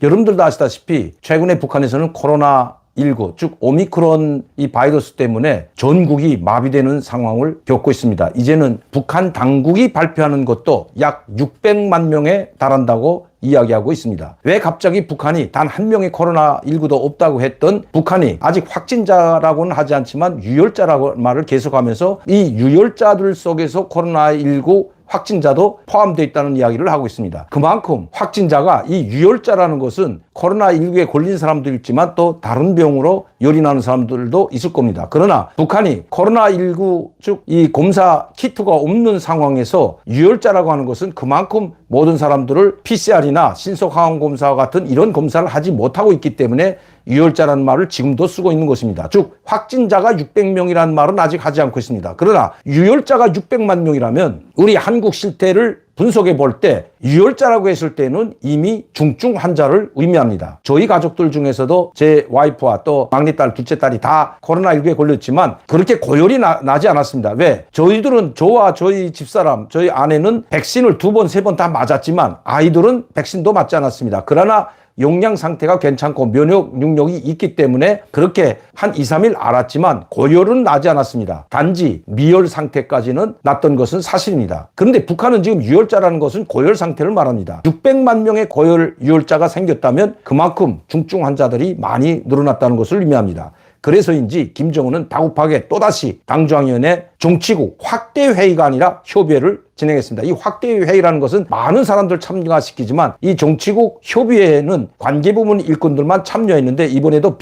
여러분들도 아시다시피 최근에 북한에서는 코로나19, 즉 오미크론 이 바이러스 때문에 전국이 마비되는 상황을 겪고 있습니다. 이제는 북한 당국이 발표하는 것도 약 600만 명에 달한다고 이야기하고 있습니다. 왜 갑자기 북한이 단 한 명의 코로나19도 없다고 했던 북한이 아직 확진자라고는 하지 않지만 유혈자라고 말을 계속하면서 이 유혈자들 속에서 코로나19 확진자도 포함되어 있다는 이야기를 하고 있습니다. 그만큼 확진자가 이 유혈자라는 것은 코로나19에 걸린 사람도 있지만 또 다른 병으로 열이 나는 사람들도 있을 겁니다. 그러나 북한이 코로나19 즉 이 검사 키트가 없는 상황에서 유혈자라고 하는 것은 그만큼 모든 사람들을 PCR이나 신속항원검사와 같은 이런 검사를 하지 못하고 있기 때문에 유혈자라는 말을 지금도 쓰고 있는 것입니다. 즉 확진자가 600명이라는 말은 아직 하지 않고 있습니다. 그러나 유혈자가 600만 명이라면 우리 한국 실태를 분석해 볼 때 유혈자라고 했을 때는 이미 중증 환자를 의미합니다. 저희 가족들 중에서도 제 와이프와 또 막내딸, 둘째 딸이 다 코로나19에 걸렸지만 그렇게 고열이 나지 않았습니다. 왜? 저희들은 저와 저희 집사람, 저희 아내는 백신을 2번, 3번 다 맞았지만 아이들은 백신도 맞지 않았습니다. 그러나 용량 상태가 괜찮고 면역 능력이 있기 때문에 그렇게 한 2, 3일 알았지만 고열은 나지 않았습니다. 단지 미열 상태까지는 났던 것은 사실입니다. 그런데 북한은 지금 유혈자라는 것은 고열 상태를 말합니다. 600만 명의 고열 유혈자가 생겼다면 그만큼 중증 환자들이 많이 늘어났다는 것을 의미합니다. 그래서인지 김정은은 다급하게 또다시 당중앙위원회 정치국 확대회의가 아니라 협의회를 진행했습니다. 이 확대회의라는 것은 많은 사람들 참가시키지만 이 정치국 협의회에는 관계부문 일꾼들만 참여했는데 이번에도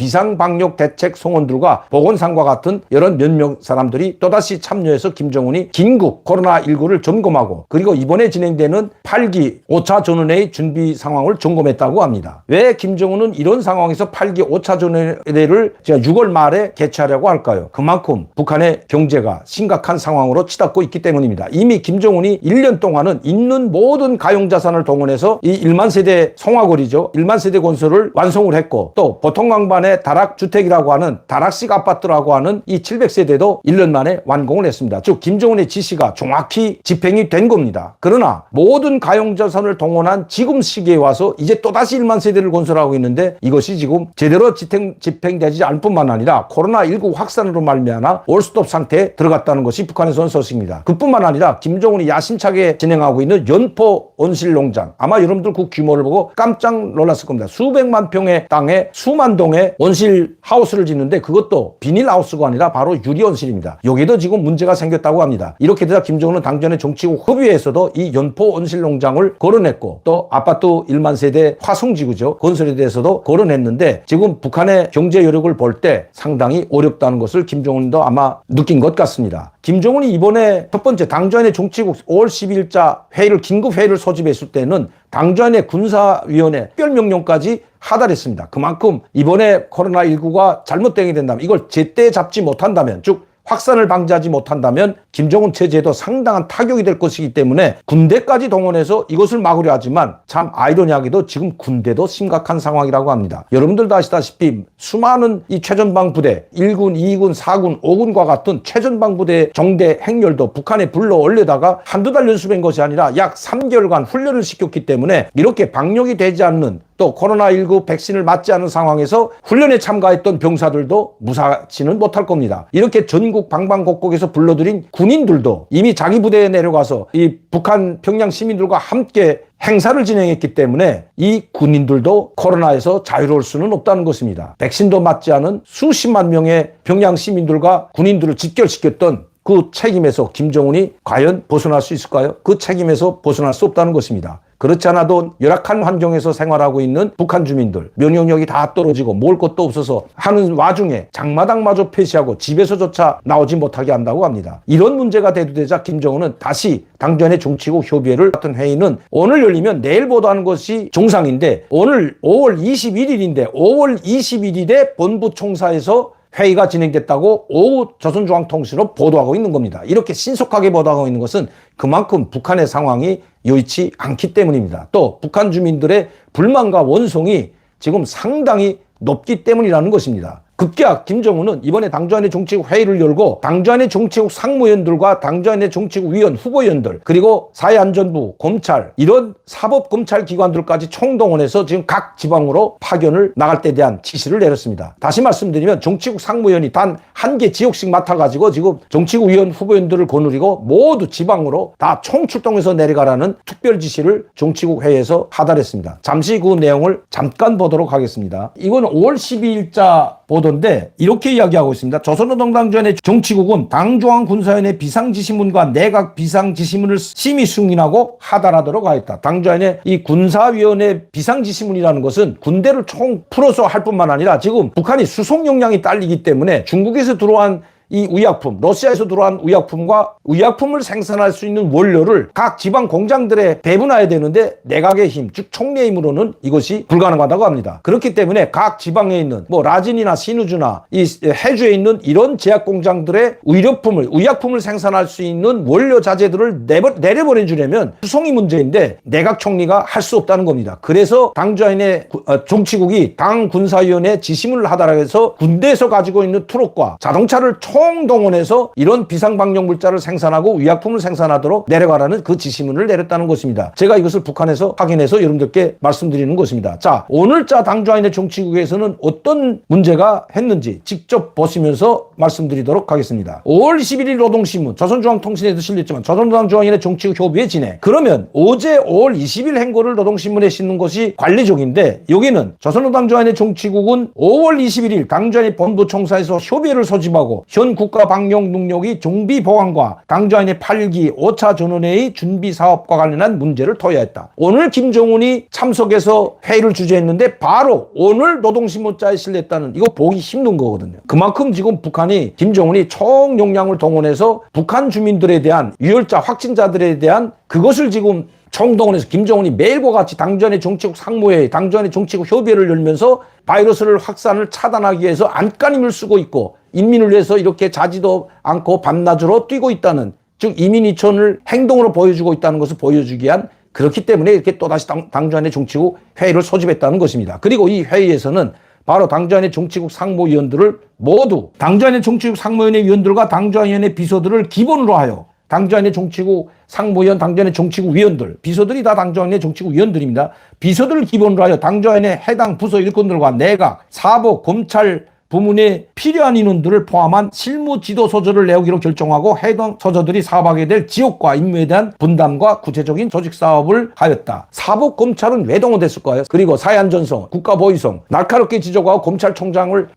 비상방역대책송원들과 보건상과 같은 여러 몇 명 사람들이 또다시 참여해서 김정은이 긴급 코로나19를 점검하고 그리고 이번에 진행되는 8기 5차 전원회의 준비 상황을 점검했다고 합니다. 왜 김정은은 이런 상황에서 8기 5차 전원회의를 6월 말에 개최하려고 할까요? 그만큼 북한의 경제가 심각한 상황으로 치닫고 있기 때문입니다. 이미 김정은이 1년 동안은 있는 모든 가용자산을 동원해서 이 1만 세대 송화거리죠. 1만 세대 건설을 완성을 했고 또 보통강반의 다락주택이라고 하는 다락식 아파트라고 하는 이 700세대도 1년 만에 완공을 했습니다. 즉 김정은의 지시가 정확히 집행이 된 겁니다. 그러나 모든 가용자산을 동원한 지금 시기에 와서 이제 또다시 1만 세대를 건설하고 있는데 이것이 지금 제대로 집행되지 않을 뿐만 아니라 코로나19 확산으로 말미암아 올스톱 상태에 들어갔다는 것이 북한에서 온 소식입니다. 그뿐만 아니라 김정은이 야심차게 진행하고 있는 연포 온실농장 아마 여러분들 그 규모를 보고 깜짝 놀랐을 겁니다. 수백만 평의 땅에 수만 동의 온실 하우스를 짓는데 그것도 비닐 하우스가 아니라 바로 유리 온실입니다. 여기도 지금 문제가 생겼다고 합니다. 이렇게 되자 김정은은 당전에 정치국 협의회에서도 이 연포 온실농장을 거론했고 또 아파트 1만 세대 화성지구죠. 건설에 대해서도 거론했는데 지금 북한의 경제 여력을 볼 때 상당히 어렵다는 것을 김정은도 아마 느낀 것 같습니다. 김정은이 이번에 첫 번째 당전의 정치국 5월 12일자 회의를 긴급회의를 소집했을 때는 당전의 군사위원회 특별명령까지 하달했습니다. 그만큼 이번에 코로나19가 잘못되게 된다면 이걸 제때 잡지 못한다면 즉 확산을 방지하지 못한다면 김정은 체제에도 상당한 타격이 될 것이기 때문에 군대까지 동원해서 이것을 막으려 하지만 참 아이러니하게도 지금 군대도 심각한 상황이라고 합니다. 여러분들도 아시다시피 수많은 이 최전방 부대 1군, 2군, 4군, 5군과 같은 최전방 부대 정대 행렬도 북한에 불러 올려다가 한두 달 연습한 것이 아니라 약 3개월간 훈련을 시켰기 때문에 이렇게 방역이 되지 않는 또 코로나19 백신을 맞지 않은 상황에서 훈련에 참가했던 병사들도 무사치는 못할 겁니다. 이렇게 전국 방방곡곡에서 불러들인 군인들도 이미 자기 부대에 내려가서 이 북한 평양 시민들과 함께 행사를 진행했기 때문에 이 군인들도 코로나에서 자유로울 수는 없다는 것입니다. 백신도 맞지 않은 수십만 명의 평양 시민들과 군인들을 직결시켰던 그 책임에서 김정은이 과연 벗어날 수 있을까요? 그 책임에서 벗어날 수 없다는 것입니다. 그렇지 않아도 열악한 환경에서 생활하고 있는 북한 주민들 면역력이 다 떨어지고 먹을 것도 없어서 하는 와중에 장마당마저 폐쇄하고 집에서조차 나오지 못하게 한다고 합니다. 이런 문제가 대두되자 김정은은 다시 당전의 정치국 협의회를 같은 회의는 오늘 열리면 내일 보도하는 것이 정상인데 오늘 5월 21일인데 5월 21일에 본부 총사에서 회의가 진행됐다고 오후 조선중앙통신으로 보도하고 있는 겁니다. 이렇게 신속하게 보도하고 있는 것은 그만큼 북한의 상황이 여의치 않기 때문입니다. 또 북한 주민들의 불만과 원성이 지금 상당히 높기 때문이라는 것입니다. 급기야 김정은은 이번에 당주안의 정치국 회의를 열고 당주안의 정치국 상무위원들과 당주안의 정치국 위원 후보위원들 그리고 사회안전부, 검찰 이런 사법검찰기관들까지 총동원해서 지금 각 지방으로 파견을 나갈 때 대한 지시를 내렸습니다. 다시 말씀드리면 정치국 상무위원이 단 한 개 지역씩 맡아가지고 지금 정치국 위원 후보위원들을 거느리고 모두 지방으로 다 총출동해서 내려가라는 특별 지시를 정치국 회의에서 하달했습니다. 잠시 그 내용을 잠깐 보도록 하겠습니다. 이건 5월 12일자 보도인데 이렇게 이야기하고 있습니다. 조선노동당주안의 정치국은 당중앙군사위원회 비상지시문과 내각 비상지시문을 심의 승인하고 하달하도록 하였다. 당주안의 이 군사위원회 비상지시문이라는 것은 군대를 총 풀어서 할 뿐만 아니라 지금 북한이 수송 역량이 딸리기 때문에 중국에서 들어온 이 의약품, 러시아에서 들어온 의약품과 의약품을 생산할 수 있는 원료를 각 지방 공장들에 배분해야 되는데 내각의 힘, 즉 총리의 힘으로는 이것이 불가능하다고 합니다. 그렇기 때문에 각 지방에 있는 뭐 라진이나 신우주나 이 해주에 있는 이런 제약 공장들의 의약품을 생산할 수 있는 원료 자재들을 내려보내 주려면 수송이 문제인데 내각 총리가 할 수 없다는 겁니다. 그래서 당주안의 정치국이 당 군사위원회 지시문을 하달하고 해서 군대에서 가지고 있는 트럭과 자동차를 총동원해서 이런 비상방역 물자를 생산하고 의약품을 생산하도록 내려가라는 그 지시문을 내렸다는 것입니다. 제가 이것을 북한에서 확인해서 여러분들께 말씀드리는 것입니다. 자, 오늘자 당주안의 정치국에서는 어떤 문제가 했는지 직접 보시면서 말씀드리도록 하겠습니다. 5월 21일 노동신문, 조선중앙통신에도 실렸지만 조선노동중앙위원회 정치국 협의회 진행. 그러면 어제 5월 20일 행거를 노동신문에 싣는 것이 관리적인데 여기는 조선노동중앙위원회 정치국은 5월 21일 당주안의 본부총사에서 협의회를 소집하고 현 국가방역 능력이 정비 보강과 당주안의 8기 5차 전원회의 준비 사업과 관련한 문제를 토의했다. 오늘 김정은이 참석해서 회의를 주재했는데 바로 오늘 노동신문자에 실렸다는 이거 보기 힘든 거거든요. 그만큼 지금 북한이 김정은이 총력량을 동원해서 북한 주민들에 대한 유혈자 확진자들에 대한 그것을 지금 총동원해서 김정은이 매일과 같이 당주안의 정치국 상무회의, 당주안의 정치국 협의회를 열면서 바이러스를 확산을 차단하기 위해서 안간힘을 쓰고 있고 인민을 위해서 이렇게 자지도 않고 밤낮으로 뛰고 있다는, 즉 이민이천을 행동으로 보여주고 있다는 것을 보여주기 위한, 그렇기 때문에 이렇게 또다시 당주안의 정치국 회의를 소집했다는 것입니다. 그리고 이 회의에서는 바로 당주안의 정치국 상무위원들을 모두 당주안의 정치국 상무위원회 위원들과 당주안위원회 비서들을 기본으로 하여 당주안의 정치국 상무위원, 당주안의 정치국 위원들, 비서들이 다 당주안의 정치국 위원들입니다. 비서들을 기본으로 하여 당주안의 해당 부서 일꾼들과 내각, 사법, 검찰 부문에 필요한 인원들을 포함한 실무 지도 서적을 내오기로 결정하고 해당 서적들이 사업하게 될 지역과 임무에 대한 분담과 구체적인 조직 사업을 하였다. 사법 검찰은 왜 동원됐을까요? 그리고 사회안전성, 국가보위성, 날카롭게 지적하고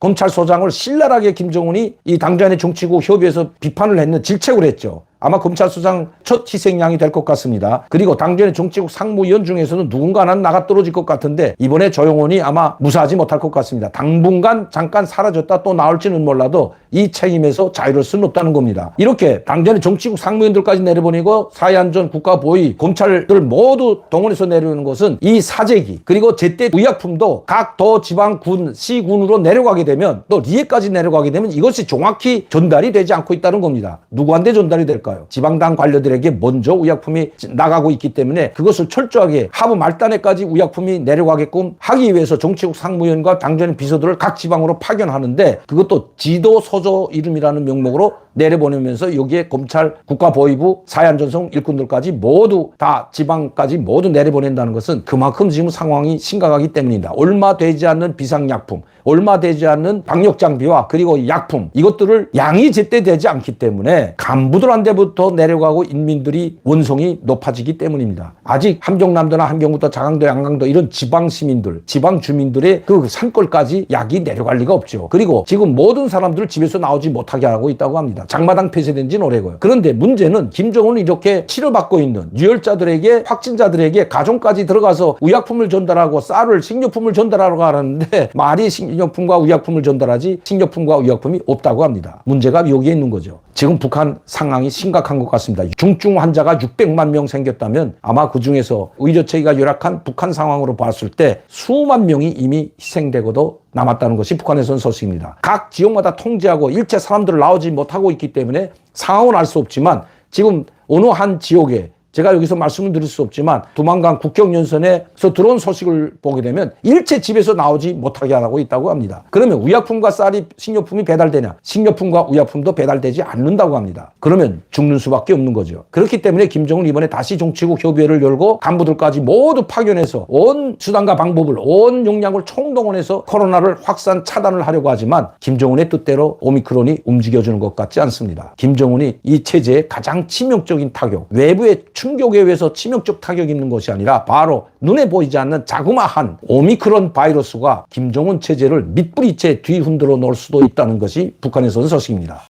검찰소장을 신랄하게 김정은이 이 당주안의 정치국 협의에서 비판을 했는 질책을 했죠. 아마 검찰소장 첫 희생양이 될 것 같습니다. 그리고 당주안의 정치국 상무위원 중에서는 누군가는 나가떨어질 것 같은데 이번에 조영원이 아마 무사하지 못할 것 같습니다. 당분간 잠깐 사라졌다 또 나올지는 몰라도 이 책임에서 자유로울 수는 없다는 겁니다. 이렇게 당주안의 정치국 상무위원들까지 내려보내고 사회안전, 국가보위, 검찰들 모두 동원해서 내려오는 것은 이 사재기 그리고 제때 의약품도 각 도, 지방, 군, 시군으로 내려가게 되면 또 리에까지 내려가게 되면 이것이 정확히 전달이 되지 않고 있다는 겁니다. 누구한테 전달이 될까요? 지방당 관료들에게 먼저 의약품이 나가고 있기 때문에 그것을 철저하게 하부 말단에까지 의약품이 내려가게끔 하기 위해서 정치국 상무위원과 당주안의 비서들을 각 지방으로 파견하는데 그것도 지도 서조 이름이라는 명목으로 내려보내면서 여기에 검찰, 국가보위부, 사회안전성 일꾼들까지 모두 다 지방까지 모두 내려보낸다는 것은 그만큼 지금 상황이 심각하기 때문입니다. 얼마 되지 않는 비상약품, 얼마 되지 않는 방역장비와 그리고 약품 이것들을 양이 제때 되지 않기 때문에 간부들한테부터 내려가고 인민들이 원성이 높아지기 때문입니다. 아직 함경남도나 함경부터 자강도, 양강도 이런 지방 시민들, 지방 주민들의 그 산골까지 약이 내려갈 리가 없죠. 그리고 지금 모든 사람들을 집에서 나오지 못하게 하고 있다고 합니다. 장마당 폐쇄된 지는 오래고요. 그런데 문제는 김정은은 이렇게 치료받고 있는 유혈자들에게, 확진자들에게 가정까지 들어가서 의약품을 전달하고 쌀을, 식료품을 전달하러 가는데 말이 식료품과 의약품을 전달하지 식료품과 의약품이 없다고 합니다. 문제가 여기에 있는 거죠. 지금 북한 상황이 심각한 것 같습니다. 중증 환자가 600만 명 생겼다면 아마 그중에서 의료체계가 열악한 북한 상황으로 봤을 때 수만 명이 이미 희생되고도 남았다는 것이 북한에서는 소식입니다. 각 지역마다 통제하고 일체 사람들을 나오지 못하고 있기 때문에 상황은 알 수 없지만 지금 어느 한 지역에 제가 여기서 말씀을 드릴 수 없지만 두만강 국경연선에서 들어온 소식을 보게 되면 일체 집에서 나오지 못하게 하고 있다고 합니다. 그러면 의약품과 쌀이 식료품이 배달되냐? 식료품과 의약품도 배달되지 않는다고 합니다. 그러면 죽는 수밖에 없는 거죠. 그렇기 때문에 김정은 이번에 다시 정치국 협의회를 열고 간부들까지 모두 파견해서 온 수단과 방법을 온 역량을 총동원해서 코로나를 확산 차단을 하려고 하지만 김정은의 뜻대로 오미크론이 움직여주는 것 같지 않습니다. 김정은이 이 체제의 가장 치명적인 타격, 외부의 충격에 의해서 치명적 타격이 있는 것이 아니라 바로 눈에 보이지 않는 자그마한 오미크론 바이러스가 김정은 체제를 밑뿌리째 뒤흔들어 놓을 수도 있다는 것이 북한에서는 소식입니다.